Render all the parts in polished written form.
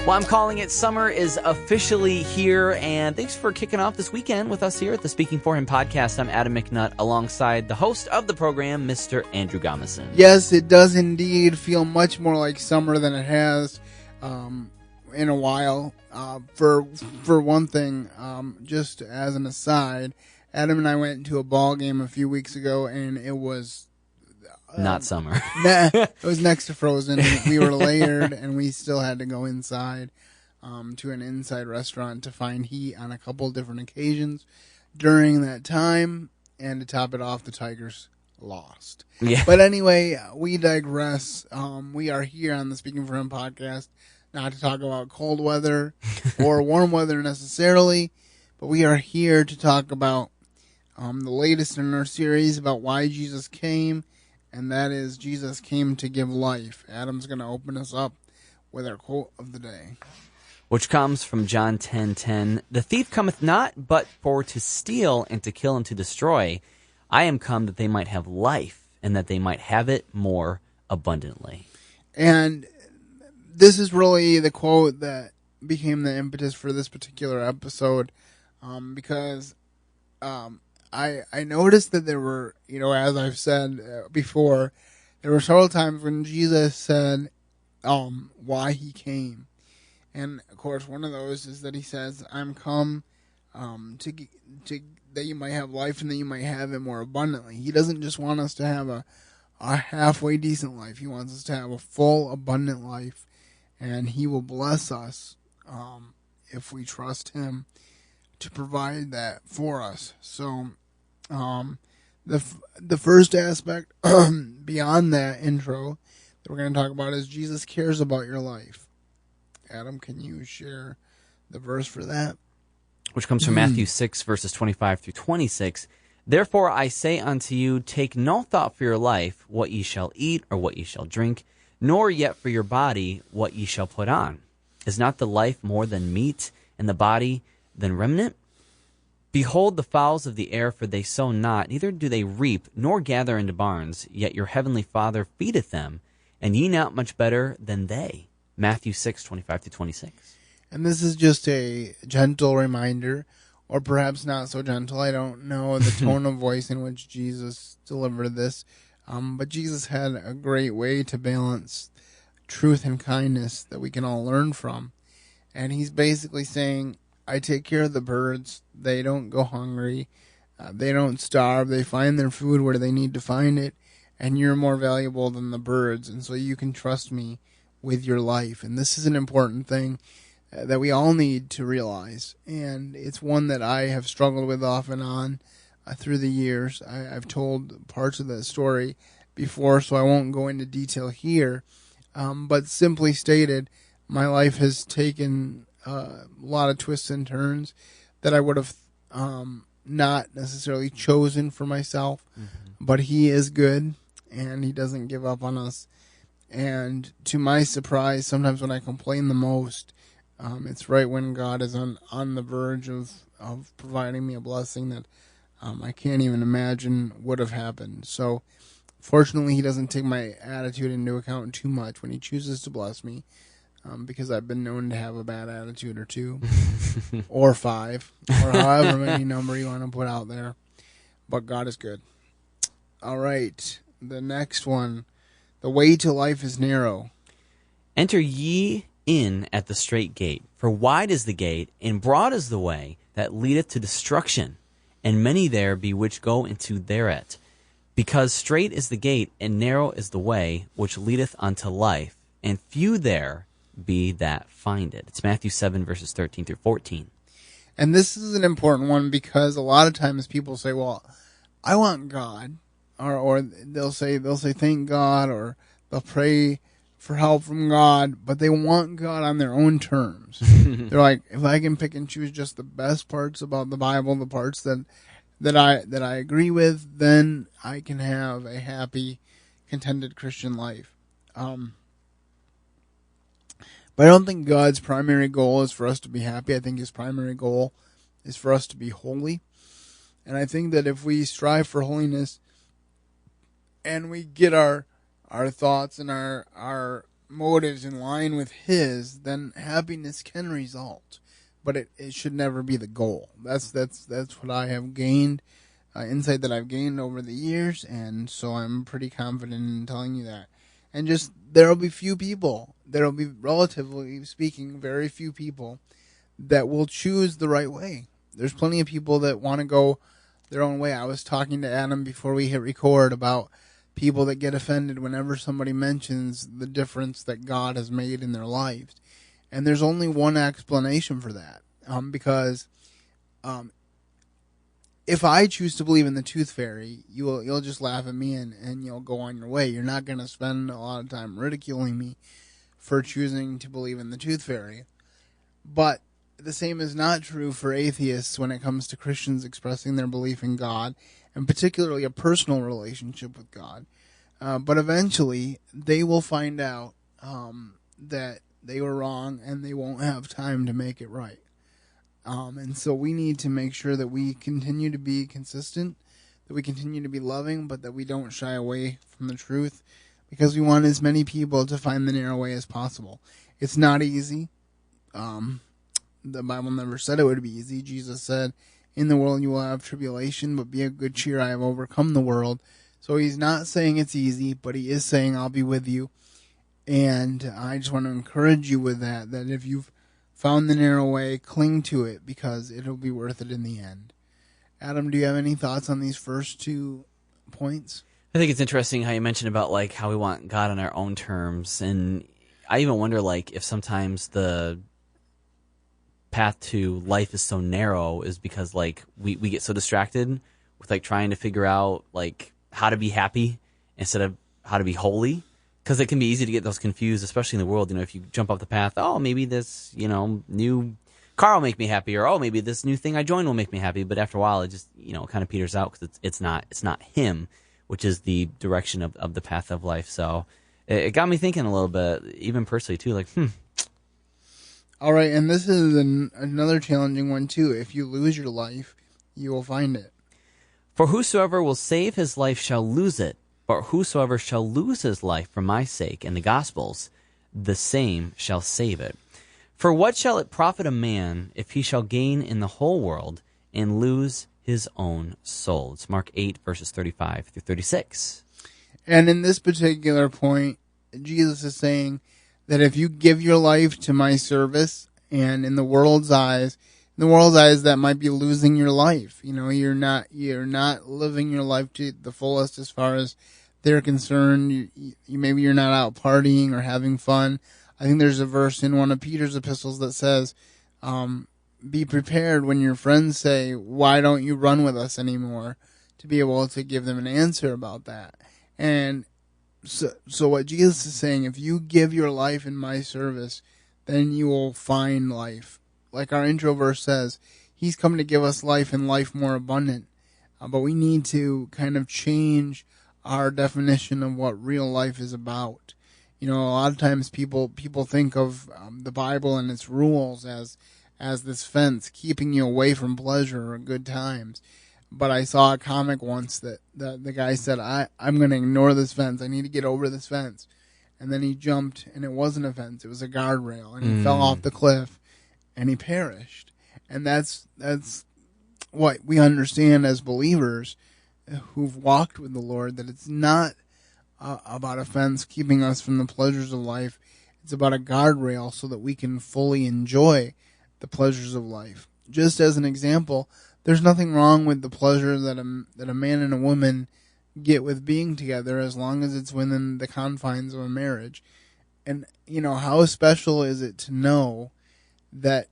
Well, I'm calling it. Summer is officially here, and thanks for kicking off this weekend with us here at the Speaking For Him podcast. I'm Adam McNutt, alongside the host of the program, Mr. Andrew Gomison. Yes, it does indeed feel much more like summer than it has in a while. For one thing, just as an aside, Adam and I went to a ball game a few weeks ago, and it was not summer. It was next to frozen. We were layered, and we still had to go inside to an inside restaurant to find heat on a couple different occasions during that time. And to top it off, the Tigers lost. Yeah. But anyway, we digress. We are here on the Speaking For Him podcast not to talk about cold weather or warm weather necessarily, but we are here to talk about the latest in our series about why Jesus came. And that is, Jesus came to give life. Adam's going to open us up with our quote of the day, which comes from John 10:10. The thief cometh not, but for to steal and to kill and to destroy. I am come that they might have life, and that they might have it more abundantly. And this is really the quote that became the impetus for this particular episode, because I noticed that there were, as I've said before, there were several times when Jesus said why he came. And, of course, one of those is that he says, I'm come to that you might have life and that you might have it more abundantly. He doesn't just want us to have a halfway decent life. He wants us to have a full, abundant life. And he will bless us if we trust him to provide that for us. So the first aspect beyond that intro that we're going to talk about is Jesus cares about your life. Adam, can you share the verse for that? Which comes from Matthew 6, verses 25 through 26. Therefore I say unto you, take no thought for your life, what ye shall eat or what ye shall drink, nor yet for your body what ye shall put on. Is not the life more than meat, and the body than raiment? Behold the fowls of the air, for they sow not, neither do they reap, nor gather into barns, yet your heavenly Father feedeth them, and ye not much better than they. Matthew 6, 25 through 26. And this is just a gentle reminder, or perhaps not so gentle. I don't know the tone of voice in which Jesus delivered this, but Jesus had a great way to balance truth and kindness that we can all learn from. And he's basically saying, I take care of the birds. They don't go hungry. They don't starve. They find their food where they need to find it. And you're more valuable than the birds. And so you can trust me with your life. And this is an important thing that we all need to realize. And it's one that I have struggled with off and on through the years. I've told parts of that story before, so I won't go into detail here. But simply stated, my life has taken a lot of twists and turns that I would have not necessarily chosen for myself. Mm-hmm. But he is good, and he doesn't give up on us. And to my surprise, sometimes when I complain the most, it's right when God is on the verge of providing me a blessing that I can't even imagine would have happened. So fortunately, he doesn't take my attitude into account too much when he chooses to bless me, because I've been known to have a bad attitude or two, or 5, or however many number you want to put out there. But God is good. All right, the next one. The way to life is narrow. Enter ye in at the strait gate, for wide is the gate, and broad is the way that leadeth to destruction, and many there be which go into thereat. Because strait is the gate, and narrow is the way which leadeth unto life, and few there be that find it. It's Matthew 7, verses 13 through 14. And this is an important one because a lot of times people say, well, I want God. Or they'll say thank God, or they'll pray for help from God, but they want God on their own terms. They're like, if I can pick and choose just the best parts about the Bible, the parts that I agree with, then I can have a happy, contented Christian life. But I don't think God's primary goal is for us to be happy. I think his primary goal is for us to be holy. And I think that if we strive for holiness, and we get our thoughts and our motives in line with his, then happiness can result. But it should never be the goal. That's what I have gained, insight that I've gained over the years, and so I'm pretty confident in telling you that. And just, there will be few people, there will be, relatively speaking, very few people that will choose the right way. There's plenty of people that want to go their own way. I was talking to Adam before we hit record about people that get offended whenever somebody mentions the difference that God has made in their lives. And there's only one explanation for that. Because if I choose to believe in the tooth fairy, you'll just laugh at me and you'll go on your way. You're not going to spend a lot of time ridiculing me for choosing to believe in the tooth fairy. But the same is not true for atheists when it comes to Christians expressing their belief in God, and particularly a personal relationship with God. But eventually, they will find out that they were wrong, and they won't have time to make it right. And so we need to make sure that we continue to be consistent, that we continue to be loving, but that we don't shy away from the truth, because we want as many people to find the narrow way as possible. It's not easy. The Bible never said it would be easy. Jesus said, in the world you will have tribulation, but be of good cheer, I have overcome the world. So he's not saying it's easy, but he is saying I'll be with you. And I just want to encourage you with that if you've found the narrow way, cling to it, because it'll be worth it in the end. Adam, do you have any thoughts on these first 2 points? I think it's interesting how you mentioned about like how we want God on our own terms, and I even wonder like if sometimes the path to life is so narrow is because like we get so distracted with like trying to figure out like how to be happy instead of how to be holy, because it can be easy to get those confused, especially in the world. If you jump off the path, oh, maybe this new car will make me happy, or oh, maybe this new thing I joined will make me happy, but after a while it just kind of peters out because it's not him, which is the direction of the path of life. So it got me thinking a little bit, even personally too, like All right, and this is another challenging one, too. If you lose your life, you will find it. For whosoever will save his life shall lose it, but whosoever shall lose his life for my sake and the gospel's, the same shall save it. For what shall it profit a man if he shall gain in the whole world and lose his own soul? It's Mark 8, verses 35 through 36. And in this particular point, Jesus is saying that if you give your life to my service, and in the world's eyes, that might be losing your life. You're not living your life to the fullest as far as they're concerned. Maybe you're not out partying or having fun. I think there's a verse in one of Peter's epistles that says, be prepared when your friends say, why don't you run with us anymore, to be able to give them an answer about that. And so what Jesus is saying, if you give your life in my service, then you will find life. Like our intro verse says, he's come to give us life and life more abundant. But we need to kind of change our definition of what real life is about. A lot of times people think of the Bible and its rules as this fence keeping you away from pleasure or good times. But I saw a comic once that the guy said, I'm going to ignore this fence. I need to get over this fence. And then he jumped, and it wasn't a fence. It was a guardrail. And he fell off the cliff, and he perished. And that's what we understand as believers who've walked with the Lord, that it's not about a fence keeping us from the pleasures of life. It's about a guardrail so that we can fully enjoy the pleasures of life. Just as an example, there's nothing wrong with the pleasure that a man and a woman get with being together, as long as it's within the confines of a marriage. And how special is it to know that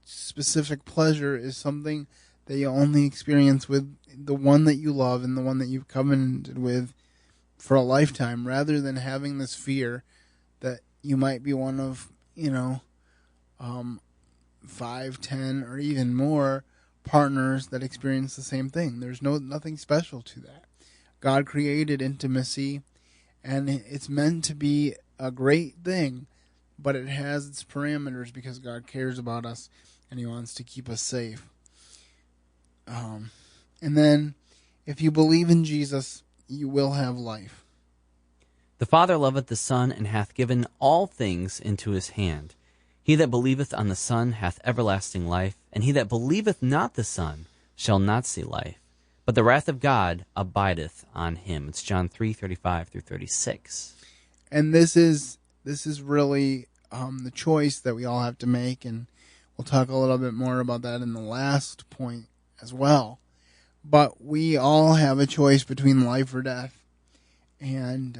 specific pleasure is something that you only experience with the one that you love and the one that you've covenanted with for a lifetime, rather than having this fear that you might be one of 5, 10, or even more partners that experience the same thing. There's nothing special to that. God created intimacy, and it's meant to be a great thing, but it has its parameters because God cares about us and he wants to keep us safe. And then if you believe in Jesus, you will have life. The Father loveth the Son, and hath given all things into his hand. He that believeth on the Son hath everlasting life, and he that believeth not the Son shall not see life, but the wrath of God abideth on him. It's John 3:35 through 36. And this is really the choice that we all have to make, and we'll talk a little bit more about that in the last point as well. But we all have a choice between life or death, and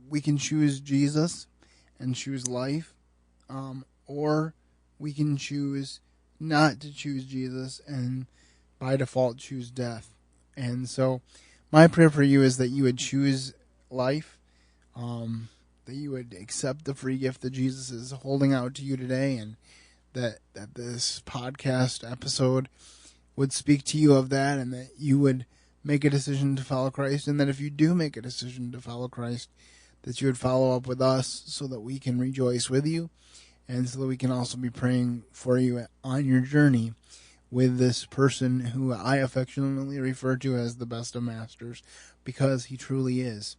we can choose Jesus and choose life, or we can choose not to choose Jesus and by default choose death. And so my prayer for you is that you would choose life, that you would accept the free gift that Jesus is holding out to you today, and that this podcast episode would speak to you of that, and that you would make a decision to follow Christ, and that if you do make a decision to follow Christ, that you would follow up with us so that we can rejoice with you, and so that we can also be praying for you on your journey with this person who I affectionately refer to as the best of masters, because he truly is.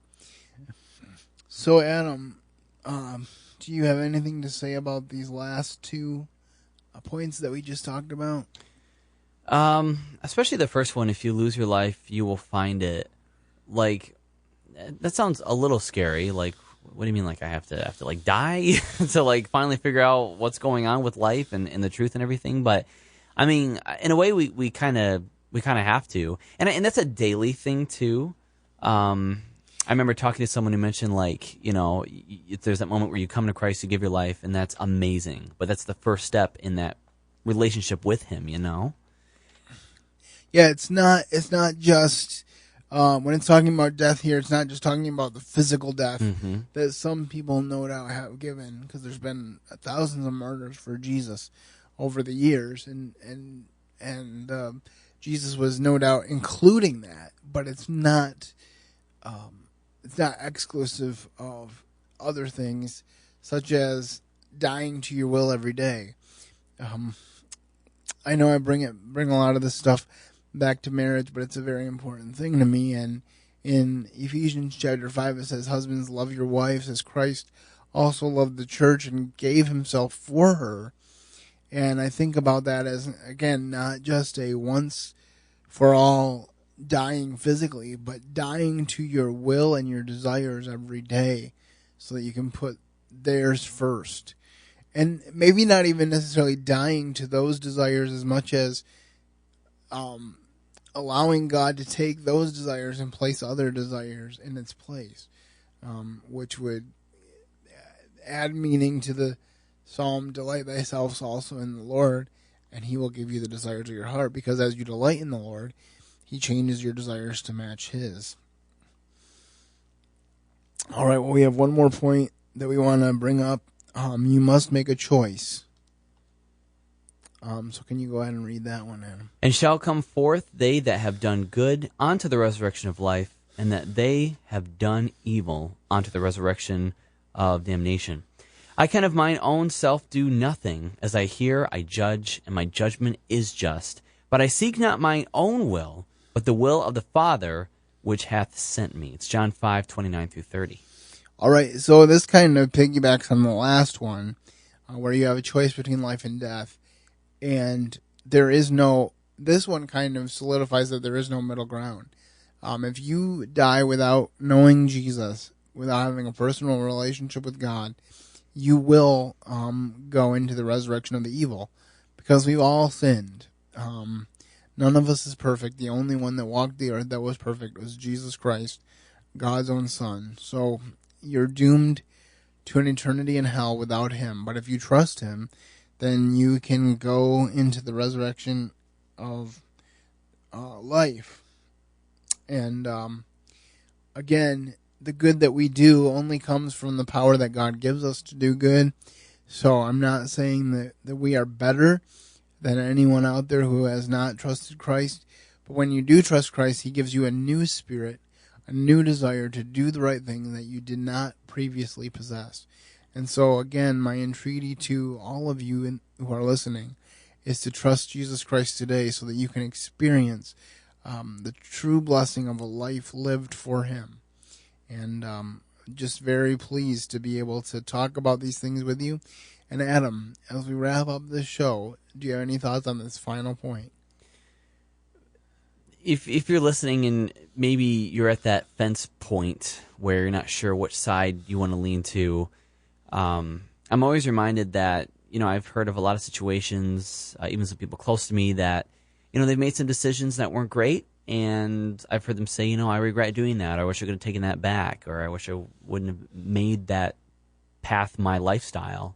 So, Adam, do you have anything to say about these last two points that we just talked about? Especially the first one, if you lose your life, you will find it. Like, that sounds a little scary. Like, what do you mean, like, I have to like, die to, like, finally figure out what's going on with life and the truth and everything? But, I mean, in a way, we kind of have to. And that's a daily thing, too. I remember talking to someone who mentioned, like, you know, there's that moment where you come to Christ, you give your life, and that's amazing. But that's the first step in that relationship with him, you know? Yeah, it's not just, when it's talking about death here, it's not just talking about the physical death that some people no doubt have given, because there's been thousands of murders for Jesus over the years, and Jesus was no doubt including that, but it's not exclusive of other things, such as dying to your will every day. I know I bring a lot of this stuff back to marriage, but it's a very important thing to me. And in Ephesians chapter 5, it says, "Husbands, love your wives as Christ also loved the church and gave himself for her." And I think about that as, again, not just a once for all dying physically, but dying to your will and your desires every day so that you can put theirs first. And maybe not even necessarily dying to those desires as much as allowing God to take those desires and place other desires in its place, which would add meaning to the psalm, "Delight thyself also in the Lord, and he will give you the desires of your heart," because as you delight in the Lord, he changes your desires to match his. All right, well, we have one more point that we want to bring up. You must make a choice. So can you go ahead and read that one, Adam? "And shall come forth they that have done good unto the resurrection of life, and that they have done evil unto the resurrection of damnation. I can of mine own self do nothing. As I hear, I judge, and my judgment is just. But I seek not mine own will, but the will of the Father which hath sent me." It's John 5:29 through 30. All right, so this kind of piggybacks on the last one, where you have a choice between life and death. And this one kind of solidifies that there is no middle ground. If you die without knowing Jesus, without having a personal relationship with God, you will go into the resurrection of the evil, because we've all sinned. None of us is perfect. The only one that walked the earth that was perfect was Jesus Christ, God's own Son. So you're doomed to an eternity in hell without him. But if you trust him, then you can go into the resurrection of life. And again, the good that we do only comes from the power that God gives us to do good. So I'm not saying that we are better than anyone out there who has not trusted Christ. But when you do trust Christ, he gives you a new spirit, a new desire to do the right thing that you did not previously possess. And so, again, my entreaty to all of you who are listening is to trust Jesus Christ today so that you can experience the true blessing of a life lived for him. And just very pleased to be able to talk about these things with you. And Adam, as we wrap up this show, do you have any thoughts on this final point? If you're listening and maybe you're at that fence point where you're not sure which side you want to lean to, I'm always reminded that, I've heard of a lot of situations, even some people close to me that, they've made some decisions that weren't great, and I've heard them say, I regret doing that, or I wish I could have taken that back, or I wish I wouldn't have made that path my lifestyle.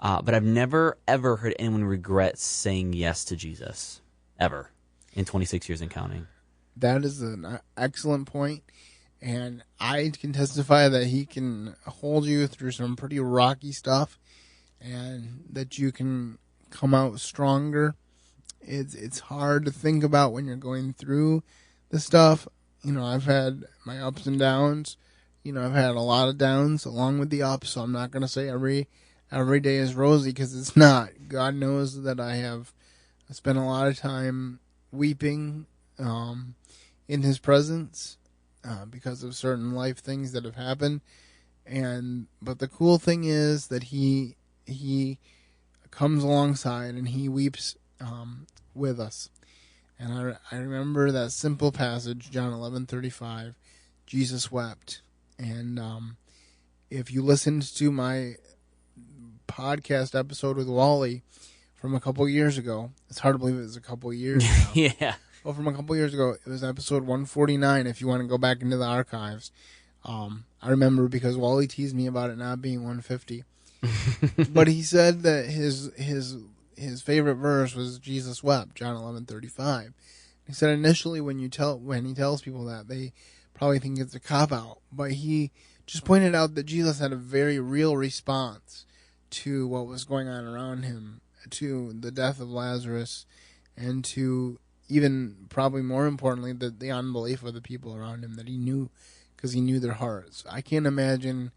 But I've never, ever heard anyone regret saying yes to Jesus, ever. In 26 years and counting. That is an excellent point, and I can testify that he can hold you through some pretty rocky stuff, and that you can come out stronger. It's hard to think about when you're going through the stuff. I've had my ups and downs. I've had a lot of downs along with the ups, so I'm not going to say every day is rosy, because it's not. God knows that I spent a lot of time weeping in his presence because of certain life things that have happened, but the cool thing is that he comes alongside and he weeps with us. And I remember that simple passage, John 11:35, Jesus wept. And if you listened to my podcast episode with Wally from a couple years ago, it's hard to believe it was a couple years now. Yeah. Well, from a couple years ago, it was episode 149, if you want to go back into the archives. I remember because Wally teased me about it not being 150. But he said that his favorite verse was Jesus wept, John 11:35. He said initially when he tells people that, they probably think it's a cop-out. But he just pointed out that Jesus had a very real response to what was going on around him, to the death of Lazarus, and to even probably more importantly the unbelief of the people around him that he knew, because he knew their hearts. I can't imagine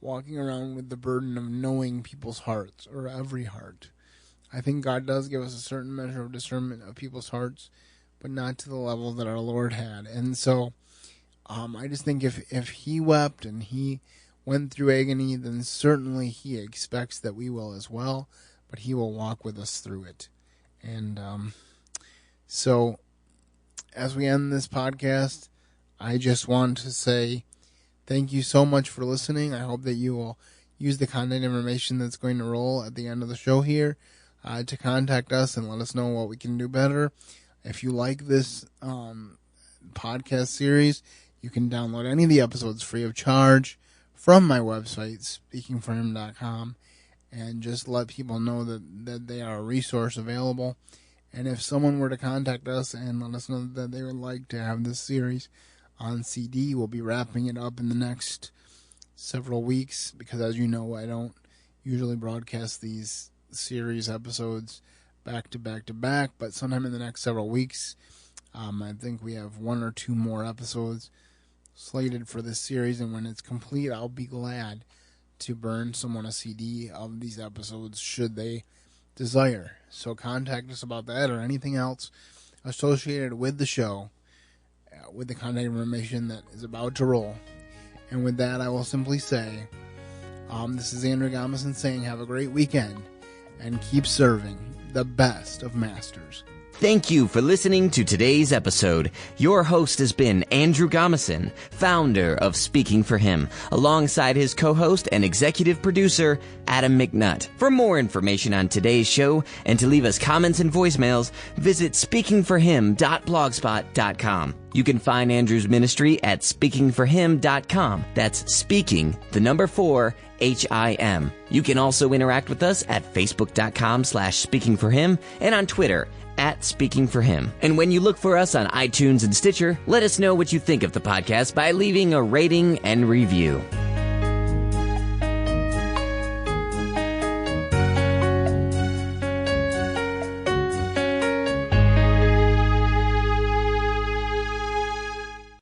walking around with the burden of knowing people's hearts, or every heart. I think God does give us a certain measure of discernment of people's hearts, but not to the level that our Lord had. And so I just think if he wept and he went through agony, then certainly he expects that we will as well, but he will walk with us through it. And so as we end this podcast, I just want to say thank you so much for listening. I hope that you will use the contact information that's going to roll at the end of the show here to contact us and let us know what we can do better. If you like this podcast series, you can download any of the episodes free of charge from my website, speakingforhim.com, and just let people know that they are a resource available. And if someone were to contact us and let us know that they would like to have this series on CD, we'll be wrapping it up in the next several weeks, because as you know, I don't usually broadcast these series episodes back to back to back, but sometime in the next several weeks, I think we have one or two more episodes slated for this series, and when it's complete, I'll be glad to burn someone a CD of these episodes should they desire. So contact us about that or anything else associated with the show with the contact information that is about to roll. And with that, I will simply say, this is Andrew Gomison saying have a great weekend and keep serving the best of masters. Thank you for listening to today's episode. Your host has been Andrew Gomison, founder of Speaking for Him, alongside his co-host and executive producer, Adam McNutt. For more information on today's show and to leave us comments and voicemails, visit speakingforhim.blogspot.com. You can find Andrew's ministry at speakingforhim.com. That's speaking, the number 4, HIM. You can also interact with us at facebook.com/speakingforhim and on Twitter @SpeakingForHim. And when you look for us on iTunes and Stitcher, let us know what you think of the podcast by leaving a rating and review.